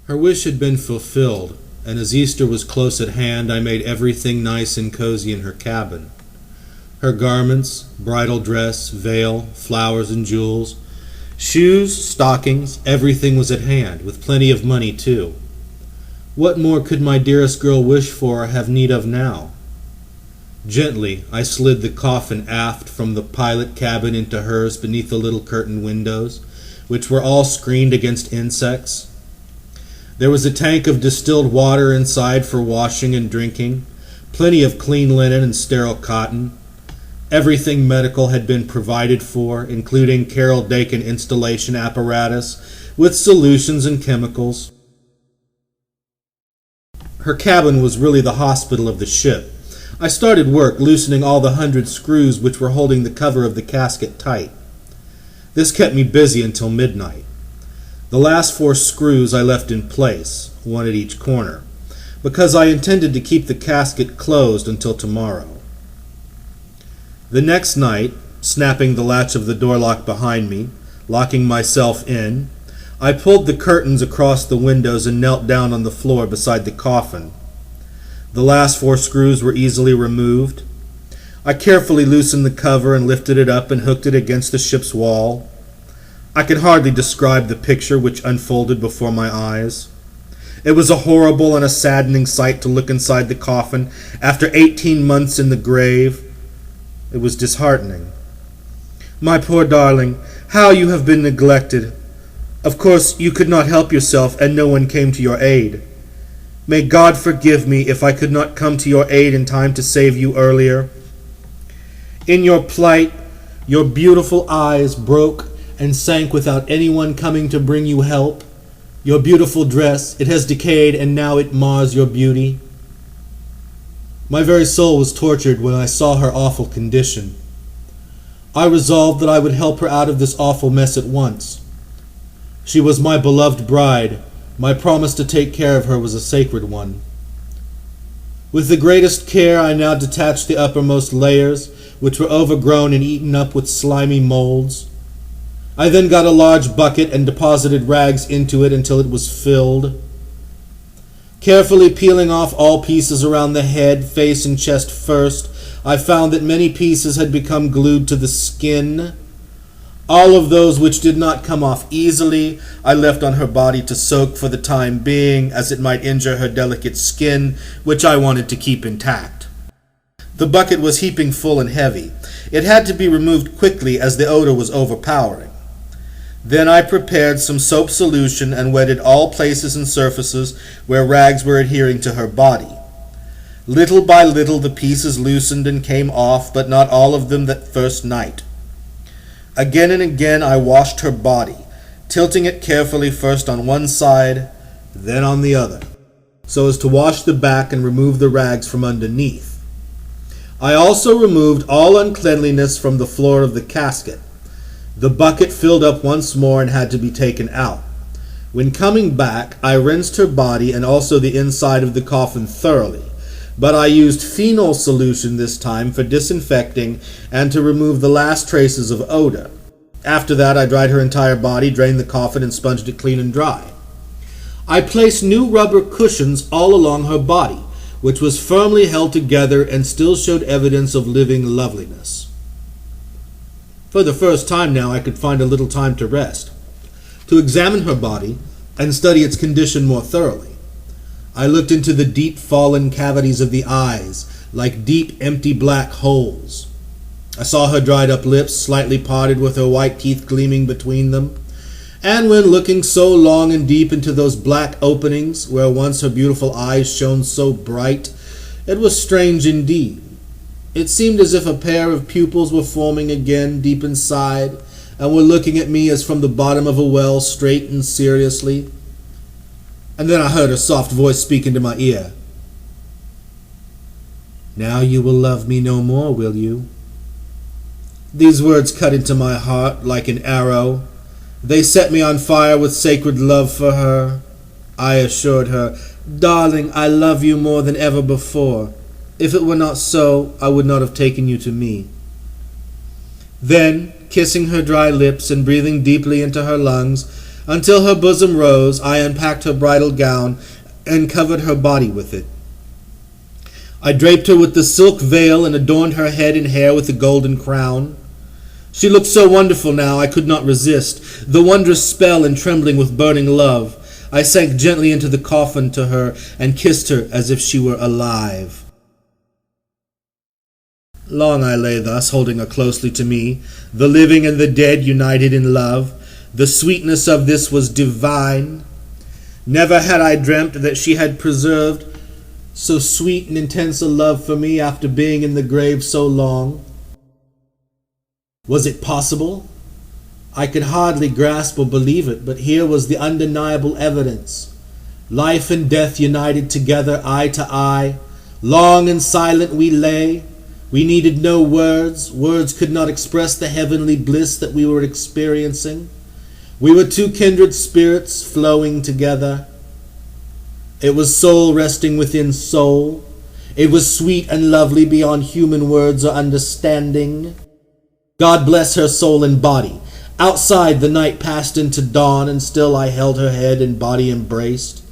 Her wish had been fulfilled, and as Easter was close at hand, I made everything nice and cozy in her cabin. Her garments, bridal dress, veil, flowers and jewels, shoes, stockings, everything was at hand, with plenty of money too. What more could my dearest girl wish for or have need of now? Gently, I slid the coffin aft from the pilot cabin into hers beneath the little curtained windows, which were all screened against insects. There was a tank of distilled water inside for washing and drinking, plenty of clean linen and sterile cotton. Everything medical had been provided for, including Carol Dakin installation apparatus with solutions and chemicals. Her cabin was really the hospital of the ship. I started work loosening all the 100 screws which were holding the cover of the casket tight. This kept me busy until midnight. The last 4 screws I left in place, one at each corner, because I intended to keep the casket closed until tomorrow. The next night, snapping the latch of the door lock behind me, locking myself in, I pulled the curtains across the windows and knelt down on the floor beside the coffin. The last 4 screws were easily removed. I carefully loosened the cover and lifted it up and hooked it against the ship's wall. I can hardly describe the picture which unfolded before my eyes. It was a horrible and a saddening sight to look inside the coffin after 18 months in the grave. It was disheartening. My poor darling, how you have been neglected. Of course, you could not help yourself, and no one came to your aid. May God forgive me if I could not come to your aid in time to save you earlier. In your plight, your beautiful eyes broke and sank without anyone coming to bring you help. Your beautiful dress, it has decayed, and now it mars your beauty. My very soul was tortured when I saw her awful condition. I resolved that I would help her out of this awful mess at once. She was my beloved bride. My promise to take care of her was a sacred one. With the greatest care, I now detached the uppermost layers, which were overgrown and eaten up with slimy molds. I then got a large bucket and deposited rags into it until it was filled. Carefully peeling off all pieces around the head, face, and chest first, I found that many pieces had become glued to the skin. All of those which did not come off easily, I left on her body to soak for the time being, as it might injure her delicate skin, which I wanted to keep intact. The bucket was heaping full and heavy. It had to be removed quickly as the odor was overpowering. Then I prepared some soap solution and wetted all places and surfaces where rags were adhering to her body. Little by little the pieces loosened and came off, but not all of them that first night. Again and again I washed her body, tilting it carefully first on one side, then on the other, so as to wash the back and remove the rags from underneath. I also removed all uncleanliness from the floor of the casket. The bucket filled up once more and had to be taken out. When coming back, I rinsed her body and also the inside of the coffin thoroughly, but I used phenol solution this time for disinfecting and to remove the last traces of odor. After that, I dried her entire body, drained the coffin, and sponged it clean and dry. I placed new rubber cushions all along her body, which was firmly held together and still showed evidence of living loveliness. For the first time now, I could find a little time to rest, to examine her body and study its condition more thoroughly. I looked into the deep fallen cavities of the eyes, like deep empty black holes. I saw her dried up lips, slightly parted with her white teeth gleaming between them, and when looking so long and deep into those black openings, where once her beautiful eyes shone so bright, it was strange indeed. It seemed as if a pair of pupils were forming again deep inside, and were looking at me as from the bottom of a well, straight and seriously. And then I heard her soft voice speak into my ear. "Now you will love me no more, will you?" These words cut into my heart like an arrow. They set me on fire with sacred love for her. I assured her, "Darling, I love you more than ever before. If it were not so, I would not have taken you to me." Then, kissing her dry lips and breathing deeply into her lungs, Until her bosom rose, I unpacked her bridal gown and covered her body with it. I draped her with the silk veil and adorned her head and hair with a golden crown. She looked so wonderful now I could not resist the wondrous spell, and trembling with burning love, I sank gently into the coffin to her and kissed her as if she were alive. Long I lay thus, holding her closely to me, the living and the dead united in love. The sweetness of this was divine. Never had I dreamt that she had preserved so sweet and intense a love for me after being in the grave so long. Was it possible? I could hardly grasp or believe it, but here was the undeniable evidence. Life and death united together, eye to eye. Long and silent we lay. We needed no words. Words could not express the heavenly bliss that we were experiencing. We were two kindred spirits flowing together. It was soul resting within soul. It was sweet and lovely beyond human words or understanding. God bless her soul and body. Outside the night passed into dawn, and still I held her head and body embraced.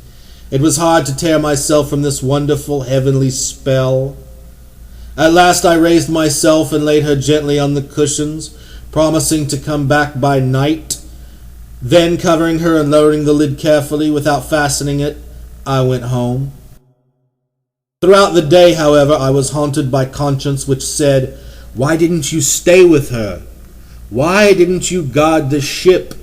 It was hard to tear myself from this wonderful heavenly spell. At last I raised myself and laid her gently on the cushions, promising to come back by night. Then, covering her and lowering the lid carefully without fastening it, I went home. Throughout the day, however, I was haunted by conscience which said, "Why didn't you stay with her? Why didn't you guard the ship?"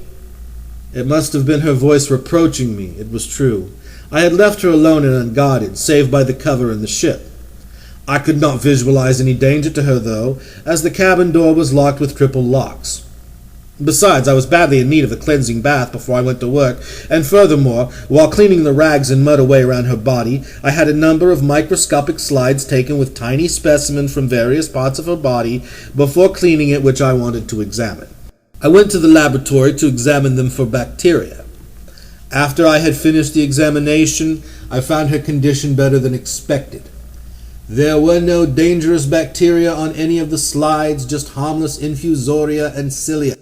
It must have been her voice reproaching me. It was true. I had left her alone and unguarded, save by the cover in the ship. I could not visualize any danger to her, though, as the cabin door was locked with triple locks. Besides, I was badly in need of a cleansing bath before I went to work, and furthermore, while cleaning the rags and mud away around her body, I had a number of microscopic slides taken with tiny specimens from various parts of her body before cleaning it, which I wanted to examine. I went to the laboratory to examine them for bacteria. After I had finished the examination, I found her condition better than expected. There were no dangerous bacteria on any of the slides, just harmless infusoria and cilia.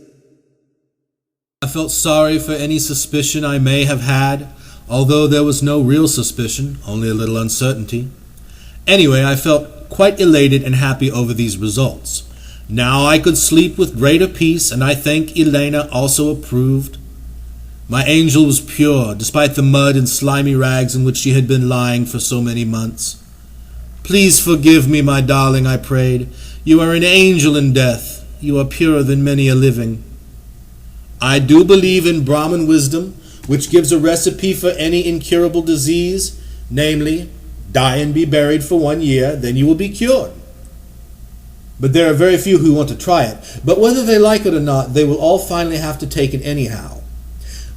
I felt sorry for any suspicion I may have had, although there was no real suspicion, only a little uncertainty. Anyway, I felt quite elated and happy over these results. Now I could sleep with greater peace, and I think Elena also approved. My angel was pure, despite the mud and slimy rags in which she had been lying for so many months. "Please forgive me, my darling," I prayed. "You are an angel in death. You are purer than many a living." I do believe in Brahmin wisdom, which gives a recipe for any incurable disease, namely, die and be buried for 1 year, then you will be cured. But there are very few who want to try it, but whether they like it or not, they will all finally have to take it anyhow.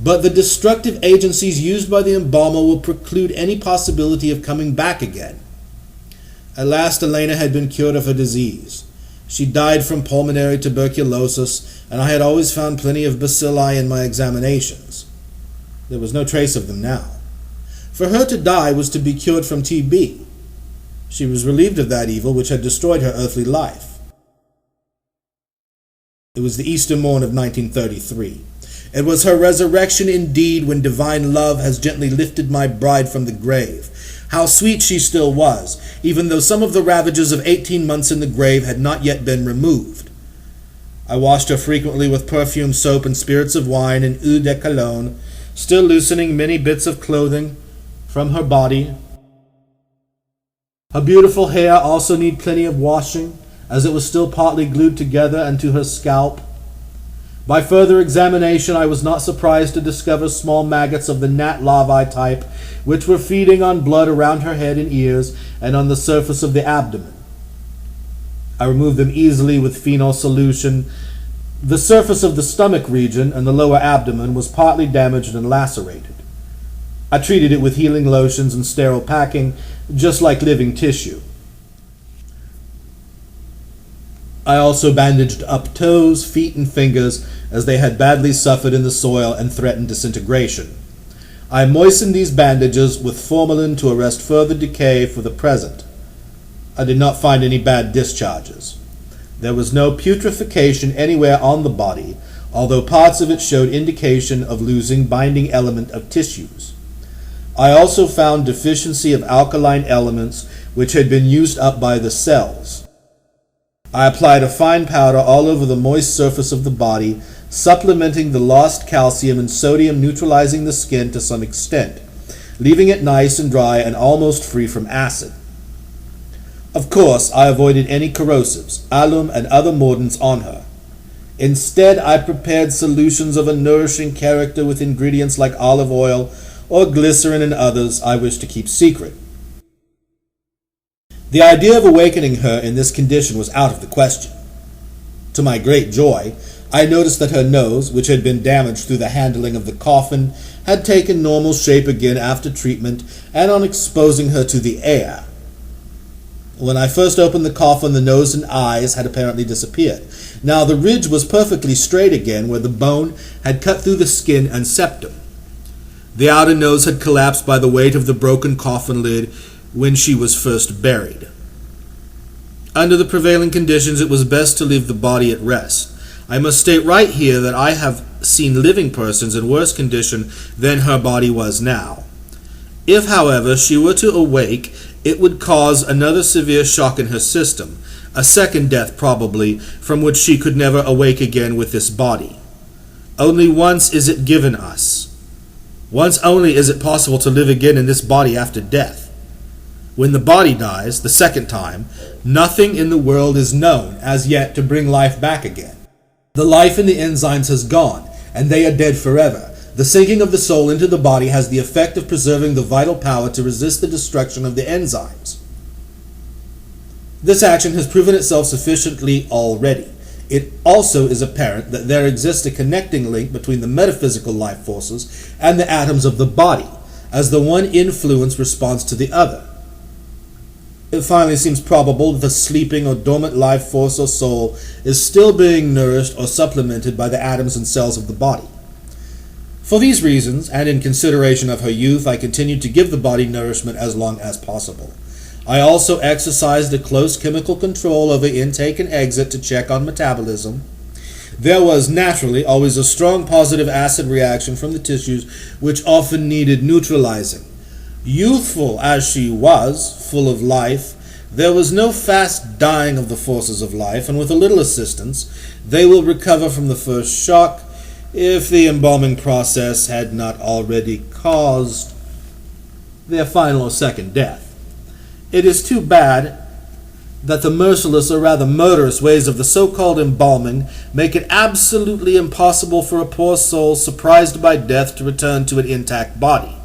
But the destructive agencies used by the embalmer will preclude any possibility of coming back again. At last, Elena had been cured of her disease. She died from pulmonary tuberculosis, and I had always found plenty of bacilli in my examinations. There was no trace of them now. For her to die was to be cured from TB. She was relieved of that evil which had destroyed her earthly life. It was the Easter morn of 1933. It was her resurrection indeed, when divine love has gently lifted my bride from the grave. How sweet she still was, even though some of the ravages of 18 months in the grave had not yet been removed. I washed her frequently with perfumed soap and spirits of wine and eau de cologne, still loosening many bits of clothing from her body. Her beautiful hair also needed plenty of washing, as it was still partly glued together and to her scalp. By further examination, I was not surprised to discover small maggots of the gnat larvae type, which were feeding on blood around her head and ears and on the surface of the abdomen. I removed them easily with phenol solution. The surface of the stomach region and the lower abdomen was partly damaged and lacerated. I treated it with healing lotions and sterile packing, just like living tissue. I also bandaged up toes, feet, and fingers, as they had badly suffered in the soil and threatened disintegration. I moistened these bandages with formalin to arrest further decay for the present. I did not find any bad discharges. There was no putrefaction anywhere on the body, although parts of it showed indication of losing binding element of tissues. I also found deficiency of alkaline elements which had been used up by the cells. I applied a fine powder all over the moist surface of the body, supplementing the lost calcium and sodium, neutralizing the skin to some extent, leaving it nice and dry and almost free from acid. Of course, I avoided any corrosives, alum, and other mordants on her. Instead, I prepared solutions of a nourishing character with ingredients like olive oil or glycerin and others I wish to keep secret. The idea of awakening her in this condition was out of the question. To my great joy, I noticed that her nose, which had been damaged through the handling of the coffin, had taken normal shape again after treatment and on exposing her to the air. When I first opened the coffin, the nose and eyes had apparently disappeared. Now the ridge was perfectly straight again where the bone had cut through the skin and septum. The outer nose had collapsed by the weight of the broken coffin lid when she was first buried. Under the prevailing conditions, it was best to leave the body at rest. I must state right here that I have seen living persons in worse condition than her body was now. If, however, she were to awake, it would cause another severe shock in her system, a second death probably, from which she could never awake again with this body. Only once is it given us. Once only is it possible to live again in this body after death. When the body dies, the second time, nothing in the world is known as yet to bring life back again. The life in the enzymes has gone, and they are dead forever. The sinking of the soul into the body has the effect of preserving the vital power to resist the destruction of the enzymes. This action has proven itself sufficiently already. It also is apparent that there exists a connecting link between the metaphysical life forces and the atoms of the body, as the one influence responds to the other. It finally seems probable that the sleeping or dormant life force or soul is still being nourished or supplemented by the atoms and cells of the body. For these reasons, and in consideration of her youth, I continued to give the body nourishment as long as possible. I also exercised a close chemical control over intake and exit to check on metabolism. There was naturally always a strong positive acid reaction from the tissues, which often needed neutralizing. Youthful as she was, full of life, there was no fast dying of the forces of life, and with a little assistance, they will recover from the first shock, if the embalming process had not already caused their final or second death. It is too bad that the merciless or rather murderous ways of the so-called embalming make it absolutely impossible for a poor soul surprised by death to return to an intact body.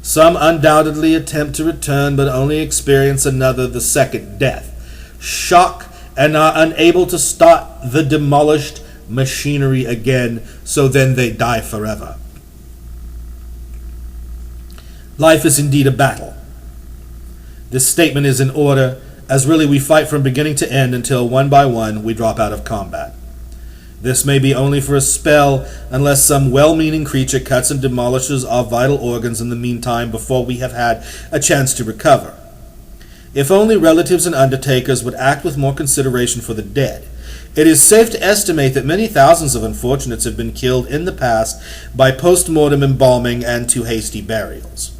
Some undoubtedly attempt to return but only experience the second death, shock, and are unable to start the demolished machinery again, so then they die forever. Life is indeed a battle. This statement is in order, as really we fight from beginning to end until one by one we drop out of combat. This may be only for a spell, unless some well-meaning creature cuts and demolishes our vital organs in the meantime before we have had a chance to recover. If only relatives and undertakers would act with more consideration for the dead. It is safe to estimate that many thousands of unfortunates have been killed in the past by post-mortem embalming and too hasty burials.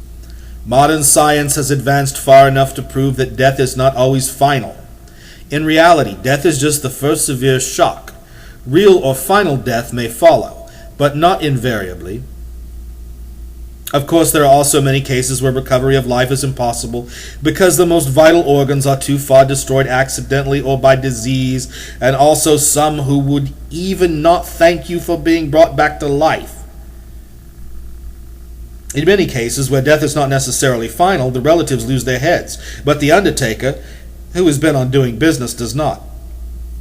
Modern science has advanced far enough to prove that death is not always final. In reality, death is just the first severe shock. Real or final death may follow, but not invariably. Of course, there are also many cases where recovery of life is impossible because the most vital organs are too far destroyed accidentally or by disease, and also some who would even not thank you for being brought back to life. In many cases where death is not necessarily final, the relatives lose their heads, but the undertaker, who has been on doing business, does not.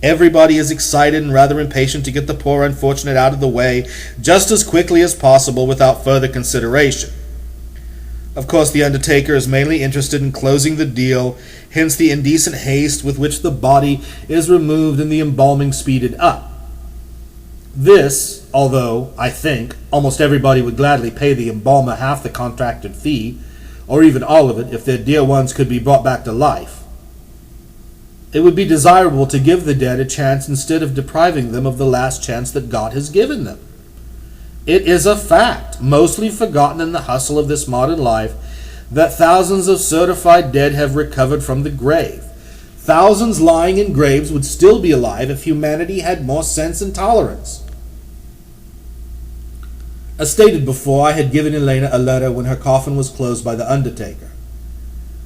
Everybody is excited and rather impatient to get the poor unfortunate out of the way just as quickly as possible without further consideration. Of course, the undertaker is mainly interested in closing the deal, hence the indecent haste with which the body is removed and the embalming speeded up. This, although, I think, almost everybody would gladly pay the embalmer half the contracted fee, or even all of it, if their dear ones could be brought back to life. It would be desirable to give the dead a chance instead of depriving them of the last chance that God has given them. It is a fact, mostly forgotten in the hustle of this modern life, that thousands of certified dead have recovered from the grave. Thousands lying in graves would still be alive if humanity had more sense and tolerance. As stated before, I had given Elena a letter when her coffin was closed by the undertaker.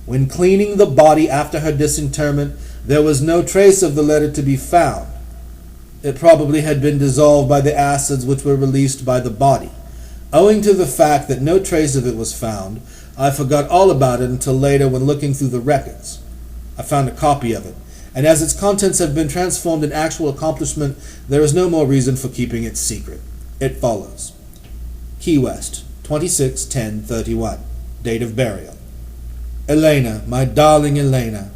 When cleaning the body after her disinterment, there was no trace of the letter to be found. It probably had been dissolved by the acids which were released by the body. Owing to the fact that no trace of it was found, I forgot all about it until later when looking through the records. I found a copy of it, and as its contents have been transformed in actual accomplishment, there is no more reason for keeping it secret. It follows. Key West, 26/10/31. Date of burial. Elena, my darling Elena,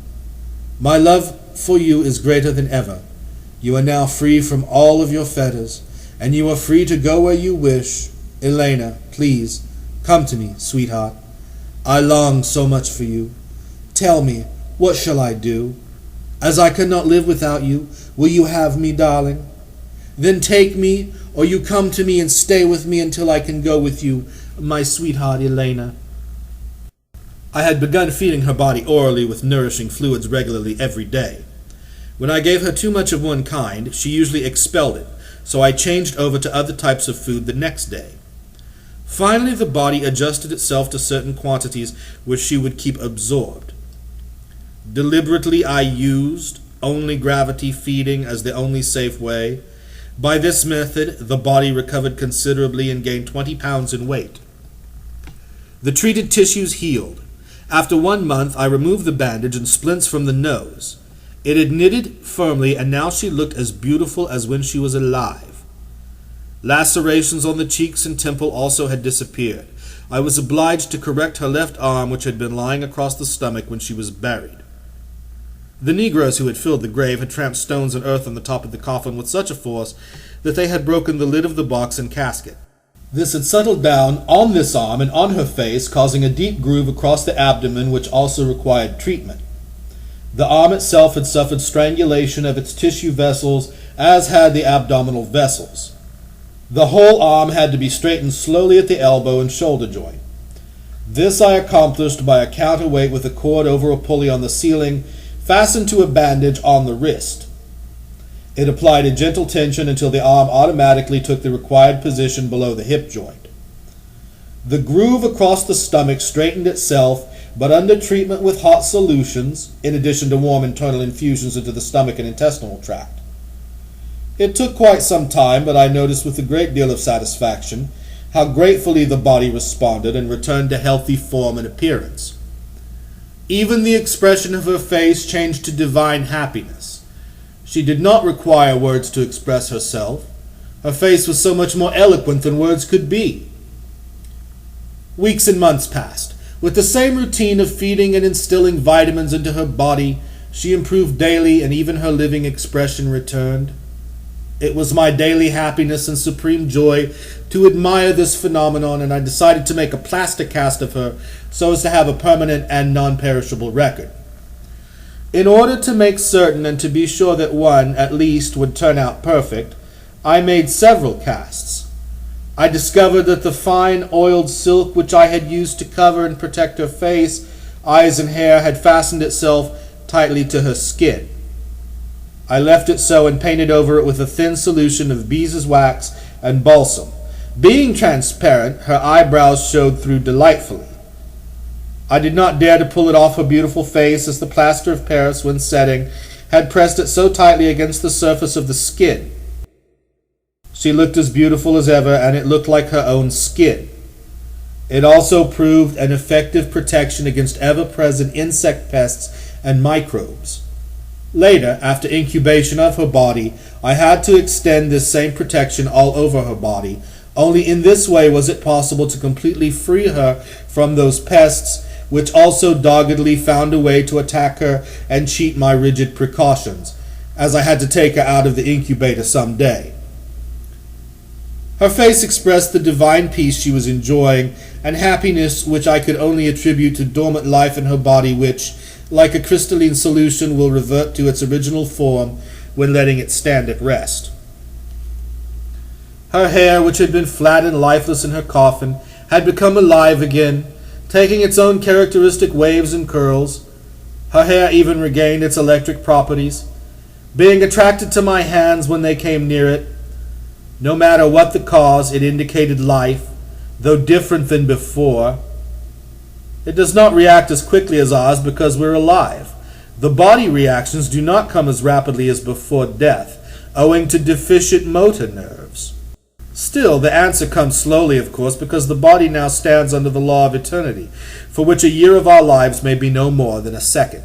my love for you is greater than ever. You are now free from all of your fetters, and you are free to go where you wish. Elena, please, come to me, sweetheart. I long so much for you. Tell me, what shall I do? As I cannot live without you, will you have me, darling? Then take me, or you come to me and stay with me until I can go with you, my sweetheart Elena. I had begun feeding her body orally with nourishing fluids regularly every day. When I gave her too much of one kind, she usually expelled it, so I changed over to other types of food the next day. Finally, the body adjusted itself to certain quantities which she would keep absorbed. Deliberately, I used only gravity feeding as the only safe way. By this method, the body recovered considerably and gained 20 pounds in weight. The treated tissues healed. After 1 month, I removed the bandage and splints from the nose. It had knitted firmly, and now she looked as beautiful as when she was alive. Lacerations on the cheeks and temple also had disappeared. I was obliged to correct her left arm, which had been lying across the stomach when she was buried. The Negroes who had filled the grave had tramped stones and earth on the top of the coffin with such a force that they had broken the lid of the box and casket. This had settled down on this arm and on her face, causing a deep groove across the abdomen, which also required treatment. The arm itself had suffered strangulation of its tissue vessels, as had the abdominal vessels. The whole arm had to be straightened slowly at the elbow and shoulder joint. This I accomplished by a counterweight with a cord over a pulley on the ceiling, fastened to a bandage on the wrist. It applied a gentle tension until the arm automatically took the required position below the hip joint. The groove across the stomach straightened itself, but under treatment with hot solutions, in addition to warm internal infusions into the stomach and intestinal tract. It took quite some time, but I noticed with a great deal of satisfaction how gratefully the body responded and returned to healthy form and appearance. Even the expression of her face changed to divine happiness. She did not require words to express herself. Her face was so much more eloquent than words could be. Weeks and months passed. With the same routine of feeding and instilling vitamins into her body, she improved daily, and even her living expression returned. It was my daily happiness and supreme joy to admire this phenomenon, and I decided to make a plaster cast of her so as to have a permanent and non-perishable record. In order to make certain and to be sure that one, at least, would turn out perfect, I made several casts. I discovered that the fine oiled silk which I had used to cover and protect her face, eyes, and hair had fastened itself tightly to her skin. I left it so and painted over it with a thin solution of beeswax and balsam. Being transparent, her eyebrows showed through delightfully. I did not dare to pull it off her beautiful face, as the plaster of Paris, when setting, had pressed it so tightly against the surface of the skin. She looked as beautiful as ever, and it looked like her own skin. It also proved an effective protection against ever-present insect pests and microbes. Later, after incubation of her body, I had to extend this same protection all over her body. Only in this way was it possible to completely free her from those pests, which also doggedly found a way to attack her and cheat my rigid precautions, as I had to take her out of the incubator some day. Her face expressed the divine peace she was enjoying, and happiness which I could only attribute to dormant life in her body which, like a crystalline solution, will revert to its original form when letting it stand at rest. Her hair, which had been flat and lifeless in her coffin, had become alive again, taking its own characteristic waves and curls. Her hair even regained its electric properties, being attracted to my hands when they came near it. No matter what the cause, it indicated life, though different than before. It does not react as quickly as ours because we're alive. The body reactions do not come as rapidly as before death, owing to deficient motor nerves. Still, the answer comes slowly, of course, because the body now stands under the law of eternity, for which a year of our lives may be no more than a second.